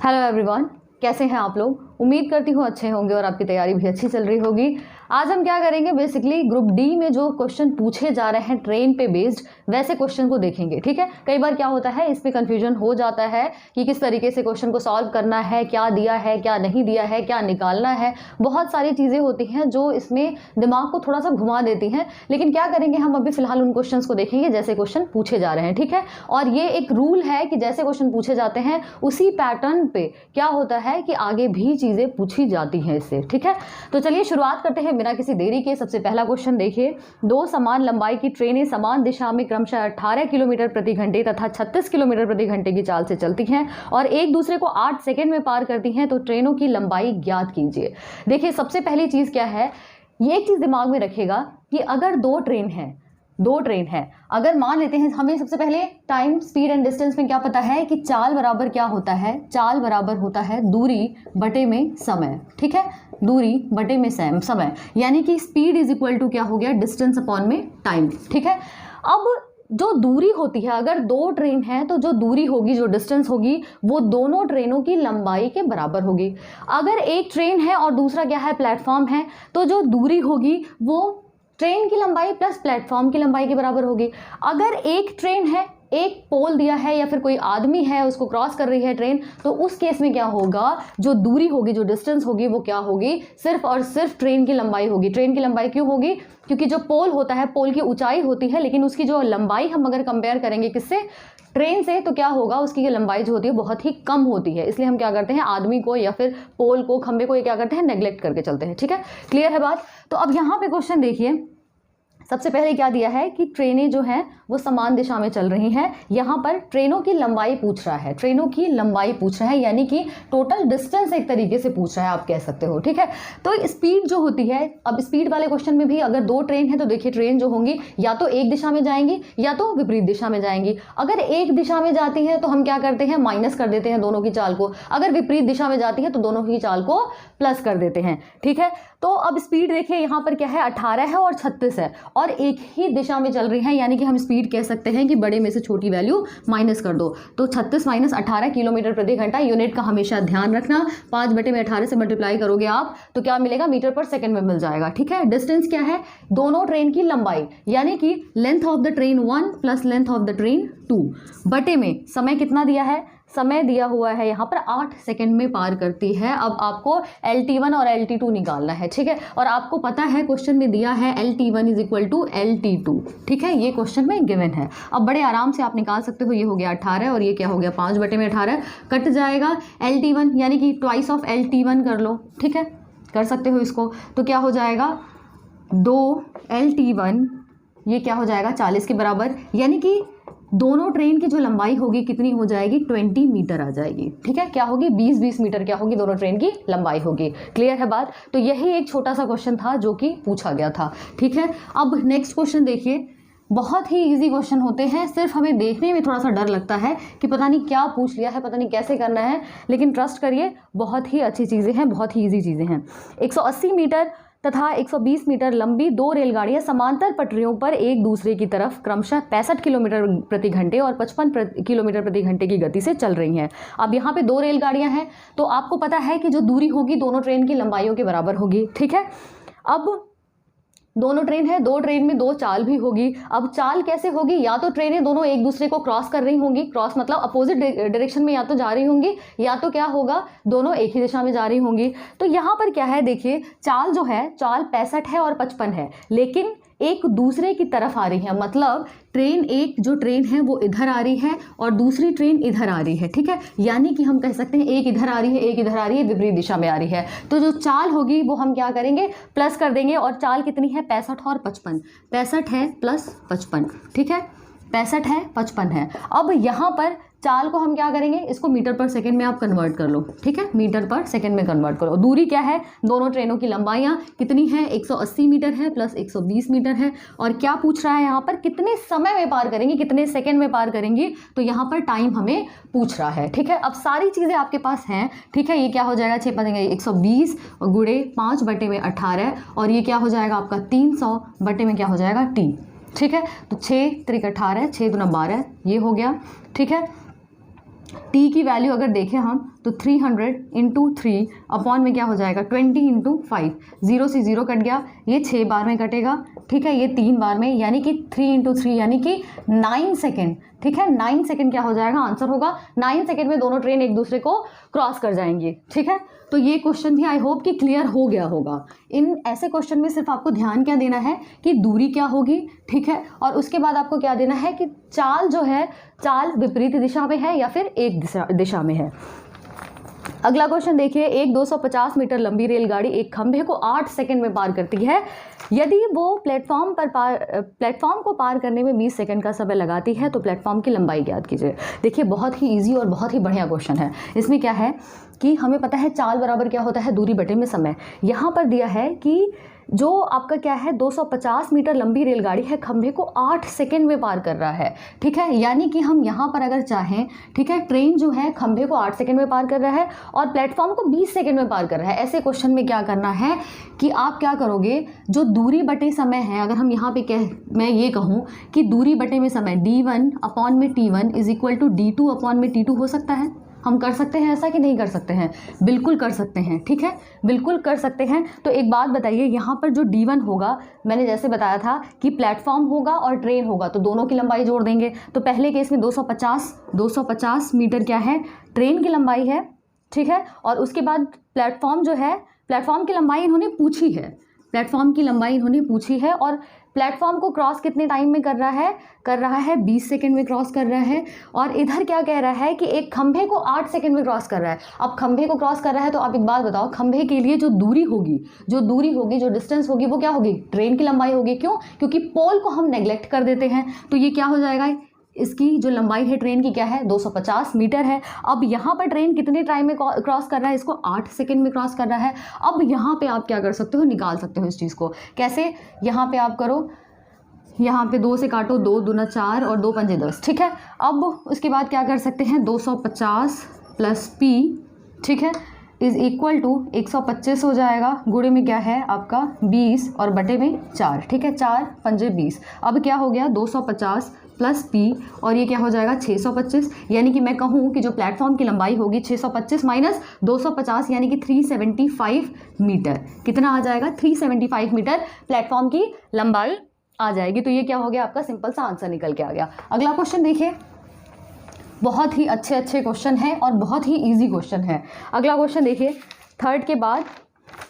Hello everyone, कैसे हैं आप लोग। उम्मीद करती हूँ अच्छे होंगे और आपकी तैयारी भी अच्छी चल रही होगी। आज हम क्या करेंगे, बेसिकली ग्रुप डी में जो क्वेश्चन पूछे जा रहे हैं ट्रेन पे बेस्ड, वैसे क्वेश्चन को देखेंगे। ठीक है, कई बार क्या होता है, इसमें कंफ्यूजन हो जाता है कि किस तरीके से क्वेश्चन को सॉल्व करना है, क्या दिया है, क्या नहीं दिया है, क्या निकालना है। बहुत सारी चीज़ें होती हैं जो इसमें दिमाग को थोड़ा सा घुमा देती हैं। लेकिन क्या करेंगे, हम अभी फिलहाल उन क्वेश्चन को देखेंगे जैसे क्वेश्चन पूछे जा रहे हैं। ठीक है, और ये एक रूल है कि जैसे क्वेश्चन पूछे जाते हैं उसी पैटर्न पे क्या होता है कि आगे भी चीज़ें पूछी जाती हैं इससे। ठीक है, तो चलिए शुरुआत करते हैं बिना किसी देरी के। सबसे पहला क्वेश्चन देखिए, दो समान लंबाई की ट्रेनें समान दिशा में क्रमशः 18 किलोमीटर प्रति घंटे तथा 36 किलोमीटर प्रति घंटे की चाल से चलती हैं और एक दूसरे को 8 सेकंड में पार करती हैं, तो ट्रेनों की लंबाई ज्ञात कीजिए। देखिए, सबसे पहली चीज़ क्या है, ये एक चीज़ दिमाग में रखिएगा कि अगर दो ट्रेन है, अगर मान लेते हैं, हमें सबसे पहले टाइम, स्पीड एंड डिस्टेंस में क्या पता है कि चाल बराबर क्या होता है, चाल बराबर होता है दूरी बटे में समय। ठीक है, दूरी बटे में समय, यानी कि स्पीड इज इक्वल टू क्या हो गया, डिस्टेंस अपॉन में टाइम। ठीक है, अब जो दूरी होती है, अगर दो ट्रेन है तो जो दूरी होगी, जो डिस्टेंस होगी, वो दोनों ट्रेनों की लंबाई के बराबर होगी। अगर एक ट्रेन है और दूसरा क्या है, प्लेटफॉर्म है, तो जो दूरी होगी वो ट्रेन की लंबाई प्लस प्लेटफॉर्म की लंबाई के बराबर होगी। अगर एक ट्रेन है, एक पोल दिया है या फिर कोई आदमी है, उसको क्रॉस कर रही है ट्रेन, तो उस केस में क्या होगा, जो दूरी होगी, जो डिस्टेंस होगी, वो क्या होगी, सिर्फ और सिर्फ ट्रेन की लंबाई होगी। ट्रेन की लंबाई क्यों होगी, क्योंकि जो पोल होता है, पोल की ऊंचाई होती है, लेकिन उसकी जो लंबाई हम अगर कंपेयर करेंगे किससे, ट्रेन से, तो क्या होगा, उसकी लंबाई जो होती है बहुत ही कम होती है। इसलिए हम क्या करते हैं, आदमी को या फिर पोल को, खंबे को, ये क्या करते हैं, नेग्लेक्ट करके चलते हैं। ठीक है, क्लियर है बात। तो अब यहाँ पे क्वेश्चन देखिए, सबसे पहले क्या दिया है कि ट्रेनें जो हैं वो समान दिशा में चल रही हैं। यहाँ पर ट्रेनों की लंबाई पूछ रहा है, ट्रेनों की लंबाई पूछ रहा है, यानी कि टोटल डिस्टेंस एक तरीके से पूछ रहा है, आप कह सकते हो। ठीक है, तो स्पीड जो होती है, अब स्पीड वाले क्वेश्चन में भी अगर दो ट्रेन है तो देखिए, ट्रेन जो होंगी या तो एक दिशा में जाएंगी या तो विपरीत दिशा में जाएंगी। अगर एक दिशा में जाती है तो हम क्या करते हैं, माइनस कर देते हैं दोनों की चाल को। अगर विपरीत दिशा में जाती है तो दोनों की चाल को प्लस कर देते हैं। ठीक है, तो अब स्पीड देखिए, यहाँ पर क्या है, 18 है और 36 है और एक ही दिशा में चल रही है, यानी कि हम स्पीड कह सकते हैं कि बड़े में से छोटी वैल्यू माइनस कर दो, तो 36 माइनस 18 किलोमीटर प्रति घंटा। यूनिट का हमेशा ध्यान रखना, 5 बटे में 18 से मल्टीप्लाई करोगे आप तो क्या मिलेगा, मीटर पर सेकंड में मिल जाएगा। ठीक है, डिस्टेंस क्या है, दोनों ट्रेन की लंबाई, यानी कि length of the train 1 plus length of the train 2 बटे में समय कितना दिया है, समय दिया हुआ है यहाँ पर 8 सेकंड में पार करती है। अब आपको LT1 और LT2 निकालना है। ठीक है, और आपको पता है क्वेश्चन में दिया है LT1 is equal to LT2। ठीक है, ये क्वेश्चन में गिवन है। अब बड़े आराम से आप निकाल सकते हो, ये हो गया 18 और ये क्या हो गया, 5 बटे में 18 कट जाएगा। LT1 यानी कि ट्वाइस ऑफ LT1 कर लो। ठीक है, कर सकते हो इसको, तो क्या हो जाएगा, 2 LT1, ये क्या हो जाएगा 40 के बराबर, यानी कि दोनों ट्रेन की जो लंबाई होगी कितनी हो जाएगी, 20 मीटर आ जाएगी। ठीक है, क्या होगी, 20 मीटर क्या होगी, दोनों ट्रेन की लंबाई होगी। क्लियर है बात। तो यही एक छोटा सा क्वेश्चन था जो कि पूछा गया था। ठीक है, अब नेक्स्ट क्वेश्चन देखिए, बहुत ही इजी क्वेश्चन होते हैं, सिर्फ हमें देखने में थोड़ा सा डर लगता है कि पता नहीं क्या पूछ लिया है, पता नहीं कैसे करना है, लेकिन ट्रस्ट करिए बहुत ही अच्छी चीज़ें हैं, बहुत ही ईजी चीज़ें हैं। 180 मीटर तथा 120 मीटर लंबी दो रेलगाड़ियां समांतर पटरियों पर एक दूसरे की तरफ क्रमशः 65 किलोमीटर प्रति घंटे और 55 किलोमीटर प्रति घंटे की गति से चल रही हैं। अब यहाँ पे दो रेलगाड़ियां हैं, तो आपको पता है कि जो दूरी होगी दोनों ट्रेन की लंबाइयों के बराबर होगी। ठीक है, अब दोनों ट्रेन है, दो ट्रेन में दो चाल भी होगी। अब चाल कैसे होगी, या तो ट्रेनें दोनों एक दूसरे को क्रॉस कर रही होंगी, क्रॉस मतलब अपोजिट डायरेक्शन में या तो जा रही होंगी, या तो क्या होगा, दोनों एक ही दिशा में जा रही होंगी। तो यहाँ पर क्या है, देखिए चाल जो है, चाल 65 है और 55 है, लेकिन एक दूसरे की तरफ आ रही है, मतलब ट्रेन, एक जो ट्रेन है वो इधर आ रही है और दूसरी ट्रेन इधर आ रही है। ठीक है, यानी कि हम कह सकते हैं एक इधर आ रही है, एक इधर आ रही है, विपरीत दिशा में आ रही है। तो जो चाल होगी वो हम क्या करेंगे, प्लस कर देंगे। और चाल कितनी है, 65 और 55, 65 है प्लस 55। ठीक है, 65 है 55 है। अब यहाँ पर चाल को हम क्या करेंगे, इसको मीटर पर सेकंड में आप कन्वर्ट कर लो। ठीक है, मीटर पर सेकंड में कन्वर्ट करो। दूरी क्या है, दोनों ट्रेनों की लंबाइयाँ कितनी है, 180 मीटर है प्लस 120 मीटर है। और क्या पूछ रहा है यहाँ पर, कितने समय में पार करेंगी, कितने सेकंड में पार करेंगी, तो यहाँ पर टाइम हमें पूछ रहा है। ठीक है, अब सारी चीज़ें आपके पास हैं। ठीक है, ये क्या हो जाएगा, 120 गुणे 5 बटे में 18 और ये क्या हो जाएगा आपका 300 बटे में क्या हो जाएगा T। ठीक है, तो 6 त्रिक 18, 6 दूना 12, ये हो गया। ठीक है, टी की वैल्यू अगर देखें हम तो 300 इंटू 3 अपॉन में क्या हो जाएगा 20 इंटू 5, 0 से 0 कट गया, ये 6 बार में कटेगा, ठीक है, ये 3 बार में, यानी कि 3 इंटू 3 यानी कि 9 सेकेंड, ठीक है, 9 सेकेंड क्या हो जाएगा, आंसर होगा 9 सेकेंड में दोनों ट्रेन एक दूसरे को क्रॉस कर जाएंगी, ठीक है। तो ये क्वेश्चन भी आई होप कि क्लियर हो गया होगा। इन ऐसे क्वेश्चन में सिर्फ आपको ध्यान क्या देना है कि दूरी क्या होगी, ठीक है, और उसके बाद आपको क्या देना है कि चाल जो है, चाल विपरीत दिशा में है या फिर एक दिशा में है। अगला क्वेश्चन देखिए, एक 250 मीटर लंबी रेलगाड़ी एक खंभे को 8 सेकंड में पार करती है। यदि वो प्लेटफॉर्म को पार करने में 20 सेकंड का समय लगाती है तो प्लेटफॉर्म की लंबाई ज्ञात कीजिए। देखिए बहुत ही इजी और बहुत ही बढ़िया क्वेश्चन है। इसमें क्या है कि हमें पता है चाल बराबर क्या होता है, दूरी बटे में समय। यहाँ पर दिया है कि जो आपका क्या है 250 मीटर लंबी रेलगाड़ी है, खंभे को 8 सेकंड में पार कर रहा है, ठीक है, यानी कि हम यहाँ पर अगर चाहें, ठीक है, ट्रेन जो है खंभे को 8 सेकंड में पार कर रहा है और प्लेटफॉर्म को 20 सेकंड में पार कर रहा है। ऐसे क्वेश्चन में क्या करना है कि आप क्या करोगे, जो दूरी बटे समय है, अगर हम यहाँ पे मैं ये कहूँ कि दूरी बटे में समय d1 अपॉन में t1 is equal to d2 upon में t2 हो सकता है। हम कर सकते हैं ऐसा कि नहीं कर सकते हैं? बिल्कुल कर सकते हैं, ठीक है, बिल्कुल कर सकते हैं। तो एक बात बताइए, यहाँ पर जो d1 होगा, मैंने जैसे बताया था कि प्लेटफॉर्म होगा और ट्रेन होगा तो दोनों की लंबाई जोड़ देंगे। तो पहले केस में 250 मीटर क्या है, ट्रेन की लंबाई है, ठीक है, और उसके बाद प्लेटफॉर्म जो है, प्लेटफॉर्म की लंबाई इन्होंने पूछी है, प्लेटफॉर्म की लंबाई इन्होंने पूछी है, और प्लेटफॉर्म को क्रॉस कितने टाइम में कर रहा है 20 सेकंड में क्रॉस कर रहा है। और इधर क्या कह रहा है कि एक खंभे को 8 सेकंड में क्रॉस कर रहा है। अब खंभे को क्रॉस कर रहा है तो आप एक बात बताओ, खंभे के लिए जो दूरी होगी, जो डिस्टेंस होगी वो क्या होगी, ट्रेन की लंबाई होगी। क्यों? क्योंकि पोल को हम नेग्लेक्ट कर देते हैं। तो ये क्या हो जाएगा, इसकी जो लंबाई है ट्रेन की क्या है, 250 मीटर है। अब यहाँ पर ट्रेन कितने टाइम में क्रॉस कर रहा है, इसको 8 सेकंड में क्रॉस कर रहा है। अब यहाँ पे आप क्या कर सकते हो, निकाल सकते हो इस चीज़ को। कैसे? यहाँ पे आप करो, यहाँ पे 2 से काटो, 2 दूना 4 और 2 पंजे 10, ठीक है। अब उसके बाद क्या कर सकते हैं, 250 प्लस p, ठीक है, इज इक्वल टू 125 हो जाएगा, गुणे में क्या है आपका 20 और बटे में 4, ठीक है, 4 पंजे 20। अब क्या हो गया 250 प्लस p और ये क्या हो जाएगा 625, यानी कि मैं कहूँ कि जो प्लेटफॉर्म की लंबाई होगी 625 माइनस 250 यानी कि 375 मीटर। कितना आ जाएगा, 375 मीटर प्लेटफॉर्म की लंबाई आ जाएगी। तो ये क्या हो गया, आपका सिंपल सा आंसर निकल के आ गया। अगला क्वेश्चन देखिए, बहुत ही अच्छे क्वेश्चन है और बहुत ही इजी क्वेश्चन है। अगला क्वेश्चन देखिए, थर्ड के बाद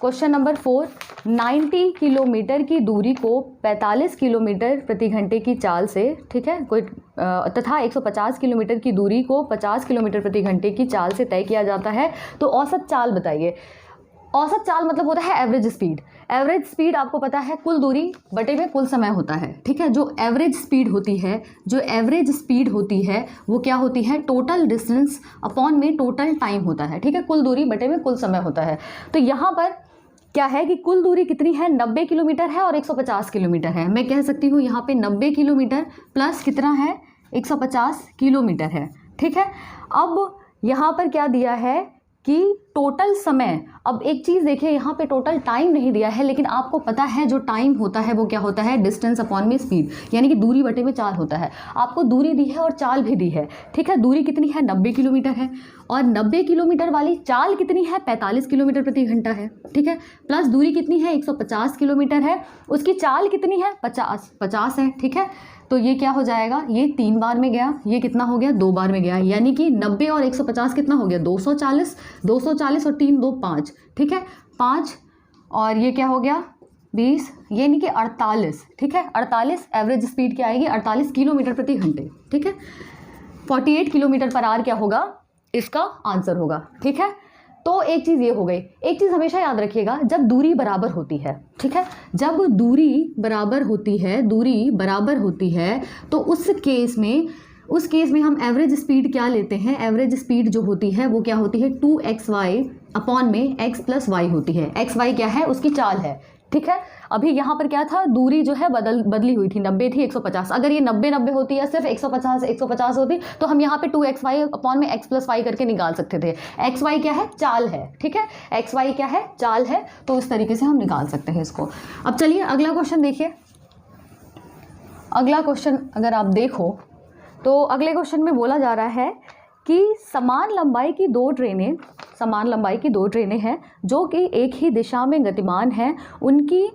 क्वेश्चन नंबर 4, 90 किलोमीटर की दूरी को 45 किलोमीटर प्रति घंटे की चाल से, ठीक है, कोई तथा 150 किलोमीटर की दूरी को 50 किलोमीटर प्रति घंटे की चाल से तय किया जाता है, तो औसत चाल बताइए। औसत चाल मतलब होता है एवरेज स्पीड। एवरेज स्पीड आपको पता है कुल दूरी बटे में कुल समय होता है, ठीक है। जो एवरेज स्पीड होती है वो क्या होती है, टोटल डिस्टेंस अपॉन में टोटल टाइम होता है, ठीक है। कुल दूरी बटे में कुल समय होता है। तो यहाँ पर क्या है कि कुल दूरी कितनी है, 90 किलोमीटर है और 150 किलोमीटर है। मैं कह सकती हूँ यहाँ पे 90 किलोमीटर प्लस कितना है, 150 किलोमीटर है, ठीक है। अब यहाँ पर क्या दिया है कि टोटल समय, अब एक चीज़ देखिए, यहाँ पे टोटल टाइम नहीं दिया है, लेकिन आपको पता है जो टाइम होता है वो क्या होता है, डिस्टेंस अपॉन में स्पीड, यानी कि दूरी बटे में चाल होता है। आपको दूरी दी है और चाल भी दी है, ठीक है। दूरी कितनी है, 90 किलोमीटर है, और 90 किलोमीटर वाली चाल कितनी है, 45 किलोमीटर प्रति घंटा है, ठीक है। प्लस दूरी कितनी है, 150 किलोमीटर है, उसकी चाल कितनी है, 50 है, ठीक है। तो ये क्या हो जाएगा, ये 3 बार में गया, ये कितना हो गया, 2 बार में गया, यानी कि 90 और 150 कितना हो गया, 240 और 3 2 5, ठीक है, 5 और ये क्या हो गया 20, यानी कि 48, ठीक है। 48 एवरेज स्पीड क्या आएगी, 48 किलोमीटर प्रति घंटे, ठीक है। 48 किलोमीटर पर आवर क्या होगा, इसका आंसर होगा, ठीक है। तो एक चीज़ ये हो गई। एक चीज़ हमेशा याद रखिएगा, जब दूरी बराबर होती है, ठीक है, जब दूरी बराबर होती है तो उस केस में हम एवरेज स्पीड क्या लेते हैं, एवरेज स्पीड जो होती है वो क्या होती है, 2xy अपॉन में x प्लस वाई होती है। xy क्या है, उसकी चाल है, ठीक है। अभी यहाँ पर क्या था, दूरी जो है बदली हुई थी, 90 थी 150। अगर ये 90 होती या सिर्फ 150 होती तो हम यहाँ पे 2xy अपॉन में x प्लस वाई करके निकाल सकते थे। xy क्या है, चाल है, ठीक है, xy क्या है, चाल है। तो इस तरीके से हम निकाल सकते हैं इसको। अब चलिए अगला क्वेश्चन देखिए। अगला क्वेश्चन अगर आप देखो तो अगले क्वेश्चन में बोला जा रहा है कि समान लंबाई की दो ट्रेनें हैं जो कि एक ही दिशा में गतिमान हैं, उनकी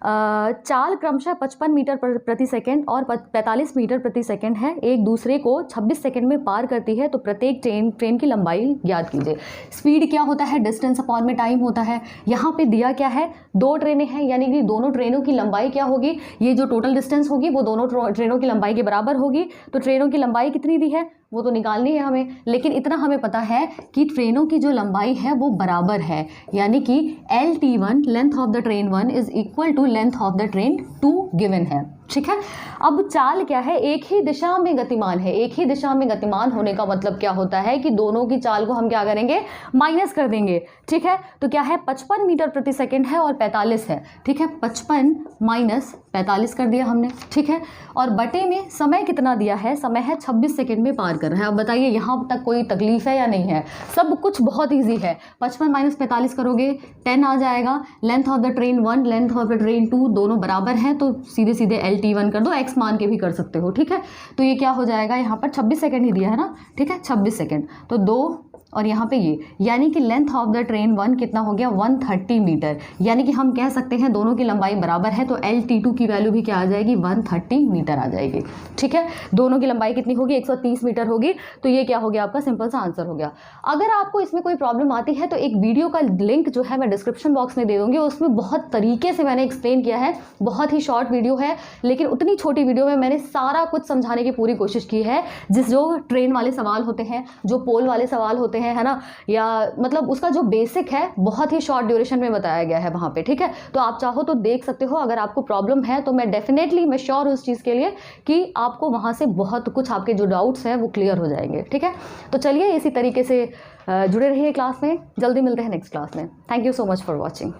चाल क्रमशः 55 मीटर प्रति सेकंड और 45 मीटर प्रति सेकंड है, एक दूसरे को 26 सेकंड में पार करती है, तो प्रत्येक ट्रेन की लंबाई ज्ञात कीजिए। स्पीड क्या होता है, डिस्टेंस अपॉन में टाइम होता है। यहाँ पे दिया क्या है, दो ट्रेनें हैं, यानी कि दोनों ट्रेनों की लंबाई क्या होगी, ये जो टोटल डिस्टेंस होगी वो दोनों ट्रेनों की लंबाई के बराबर होगी। तो ट्रेनों की लंबाई कितनी दी है वो तो निकालनी है हमें, लेकिन इतना हमें पता है कि ट्रेनों की जो लंबाई है वो बराबर है, यानी कि LT1 length of the train 1 is equal to length of the train 2 given है। ठीक है, अब चाल क्या है, एक ही दिशा में गतिमान है। एक ही दिशा में गतिमान होने का मतलब क्या होता है कि दोनों की चाल को हम क्या करेंगे, माइनस कर देंगे। ठीक है, तो क्या है, 55 मीटर प्रति सेकंड है और 45 है। ठीक है, 55 माइनस 45 कर दिया हमने। ठीक है, और बटे में समय कितना दिया है, समय है 26 सेकंड में पार कर रहा है। अब बताइए यहाँ तक कोई तकलीफ है या नहीं है, सब कुछ बहुत ईजी है। 55 माइनस 45 करोगे 10 आ जाएगा। Length of the train 1 length of the train 2 दोनों बराबर हैं, तो सीधे सीधे LT1 कर दो, x मान के भी कर सकते हो। ठीक है, तो ये क्या हो जाएगा, यहाँ पर 26 सेकंड ही दिया है ना। ठीक है, 26 सेकंड, तो 2 और यहाँ पे ये, यानी कि लेंथ ऑफ द ट्रेन 1 कितना हो गया, 130 मीटर। यानी कि हम कह सकते हैं दोनों की लंबाई बराबर है, तो LT2 की वैल्यू भी क्या आ जाएगी, 130 मीटर आ जाएगी। ठीक है, दोनों की लंबाई कितनी होगी, 130 मीटर होगी। तो ये क्या हो गया, आपका सिंपल सा आंसर हो गया। अगर आपको इसमें कोई प्रॉब्लम आती है तो एक वीडियो का लिंक जो है मैं डिस्क्रिप्शन बॉक्स में दे दूँगी, उसमें बहुत तरीके से मैंने एक्सप्लेन किया है। बहुत ही शॉर्ट वीडियो है, लेकिन उतनी छोटी वीडियो में मैंने सारा कुछ समझाने की पूरी कोशिश की है। जो ट्रेन वाले सवाल होते हैं, जो पोल वाले सवाल होते हैं, है ना, या मतलब उसका जो बेसिक है बहुत ही शॉर्ट ड्यूरेशन में बताया गया है वहाँ पे। ठीक है, तो आप चाहो तो देख सकते हो। अगर आपको प्रॉब्लम है तो मैं डेफिनेटली मैं श्योर हूँ उस चीज़ के लिए कि आपको वहाँ से बहुत कुछ आपके जो डाउट्स हैं वो क्लियर हो जाएंगे। ठीक है, तो चलिए इसी तरीके से जुड़े रहिए क्लास में। जल्दी मिलते हैं नेक्स्ट क्लास में। Thank you so much for watching.